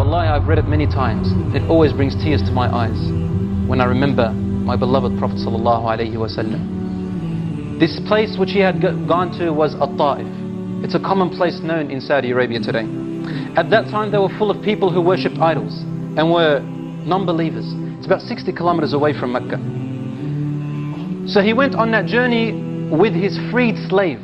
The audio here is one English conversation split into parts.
Wallahi, I've read it many times. It always brings tears to my eyes when I remember my beloved Prophet sallallahu alaihi wasallam. This place which he had gone to was Taif. It's a common place known in Saudi Arabia today. At that time they were full of people who worshipped idols and were non-believers. It's about 60 kilometers away from Mecca. So he went on that journey with his freed slave.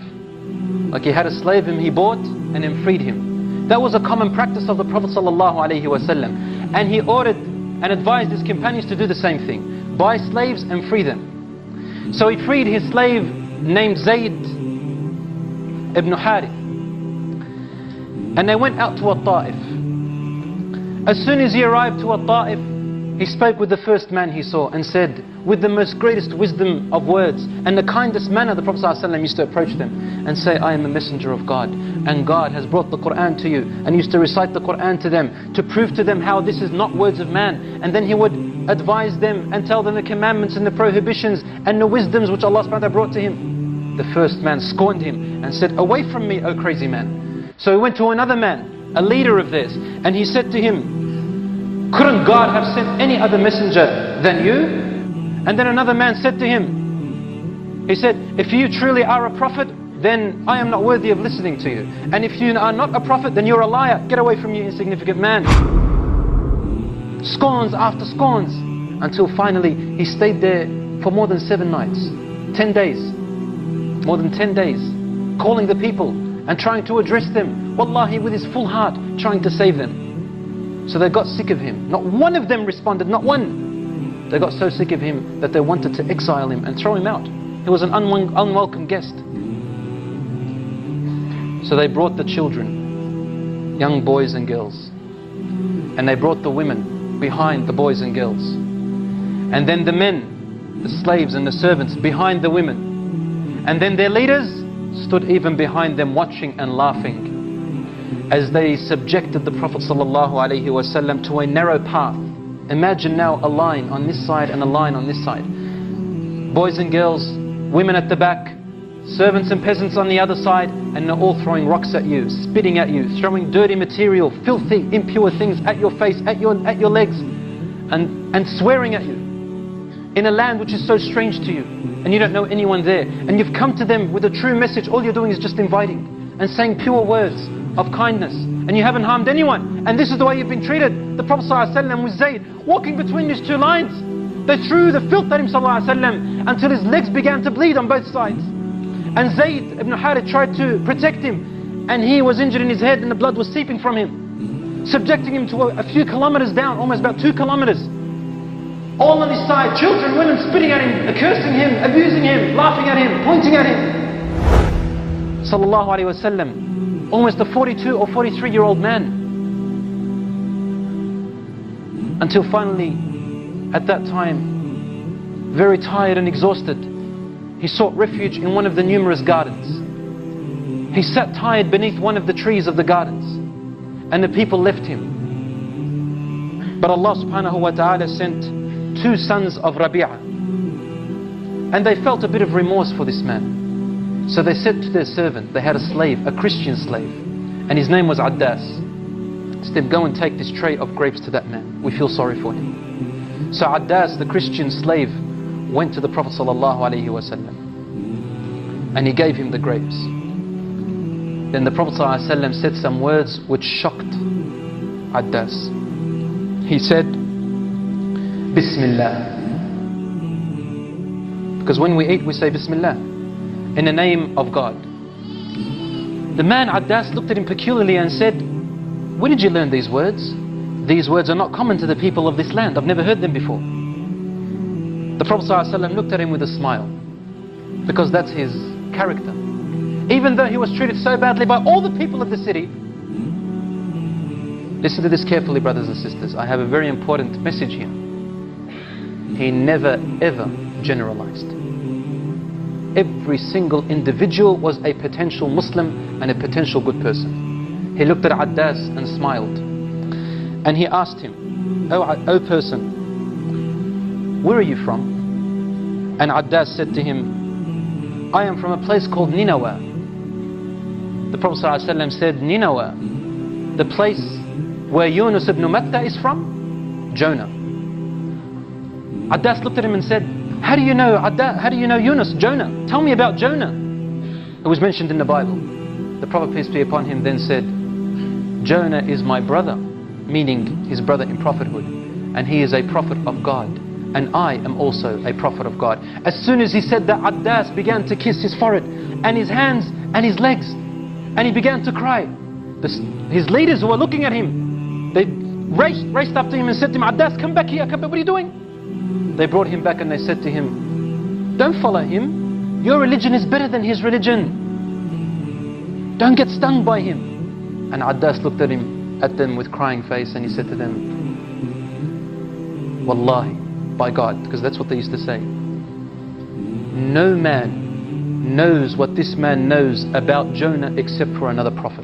Like he had a slave whom he bought and then freed him. That was a common practice of the Prophet sallallahu alaihi wasallam. And he ordered and advised his companions to do the same thing. Buy slaves and free them. So he freed his slave named Zayd ibn Harith. And they went out to Taif. As soon as he arrived to Taif, he spoke with the first man he saw and said, with the most greatest wisdom of words and the kindest manner, the Prophet ﷺ used to approach them and say, I am a messenger of God, and God has brought the Qur'an to you, and used to recite the Qur'an to them to prove to them how this is not words of man. And then he would advise them and tell them the commandments and the prohibitions and the wisdoms which Allah subhanahu wa ta'ala brought to him. The first man scorned him and said, away from me, O crazy man. So he went to another man, a leader of theirs, and he said to him, couldn't God have sent any other messenger than you? And then another man said to him, he said, if you truly are a prophet, then I am not worthy of listening to you. And if you are not a prophet, then you're a liar. Get away from me, insignificant man. Scorns after scorns, until finally he stayed there for more than 7 nights, 10 days, more than 10 days, calling the people and trying to address them, wallahi, with his full heart, trying to save them. So they got sick of him. Not one of them responded, not one. They got so sick of him that they wanted to exile him and throw him out. He was an unwelcome guest. So they brought the children, young boys and girls, and they brought the women behind the boys and girls, and then the men, the slaves and the servants behind the women, and then their leaders stood even behind them watching and laughing as they subjected the Prophet ﷺ to a narrow path. Imagine now a line on this side and a line on this side. Boys and girls, women at the back, servants and peasants on the other side, and they're all throwing rocks at you, spitting at you, throwing dirty material, filthy, impure things at your face, at your legs, and swearing at you in a land which is so strange to you, and you don't know anyone there, and you've come to them with a true message. All you're doing is just inviting and saying pure words of kindness, and you haven't harmed anyone, and this is the way you've been treated. The Prophet ﷺ was Zayd, walking between these two lines. They threw the filth at him ﷺ until his legs began to bleed on both sides. And Zayd ibn Harith tried to protect him, and he was injured in his head and the blood was seeping from him, subjecting him to a few kilometers down, almost about 2 kilometers. All on his side, children, women spitting at him, cursing him, abusing him, laughing at him, pointing at him. Sallallahu Alaihi Wasallam, almost a 42 or 43-year-old man. Until finally, at that time, very tired and exhausted, he sought refuge in one of the numerous gardens. He sat tired beneath one of the trees of the gardens, and the people left him. But Allah subhanahu wa ta'ala sent 2 sons of Rabi'ah, and they felt a bit of remorse for this man. So they said to their servant, they had a slave, a Christian slave, and his name was Addas. Said, go and take this tray of grapes to that man. We feel sorry for him. So Addas, the Christian slave, went to the Prophet ﷺ, and he gave him the grapes. Then the Prophet ﷺ said some words which shocked Addas. He said, Bismillah. Because when we eat, we say Bismillah, in the name of God. The man Addas looked at him peculiarly and said, where did you learn these words? These words are not common to the people of this land. I've never heard them before. The Prophet ﷺ looked at him with a smile, because that's his character. Even though he was treated so badly by all the people of the city. Listen to this carefully, brothers and sisters. I have a very important message here. He never ever generalized. Every single individual was a potential Muslim and a potential good person. He looked at Addas and smiled, and he asked him, O person, where are you from? And Addas said to him, I am from a place called Nineveh. The Prophet ﷺ said, Nineveh, the place where Yunus ibn Matta is from? Jonah. Addas looked at him and said, how do you know Yunus, Jonah? Tell me about Jonah. It was mentioned in the Bible. The Prophet, peace be upon him, then said, Jonah is my brother, meaning his brother in prophethood, and he is a prophet of God, and I am also a prophet of God. As soon as he said that, Addas began to kiss his forehead and his hands and his legs, and he began to cry. His leaders who were looking at him, they raced up to him and said to him, Addas, come back here, come back, what are you doing? They brought him back and they said to him, don't follow him, your religion is better than his religion. Don't get stung by him. And Addas looked at them with crying face, and he said to them, Wallahi, by God, because that's what they used to say, no man knows what this man knows about Jonah except for another prophet.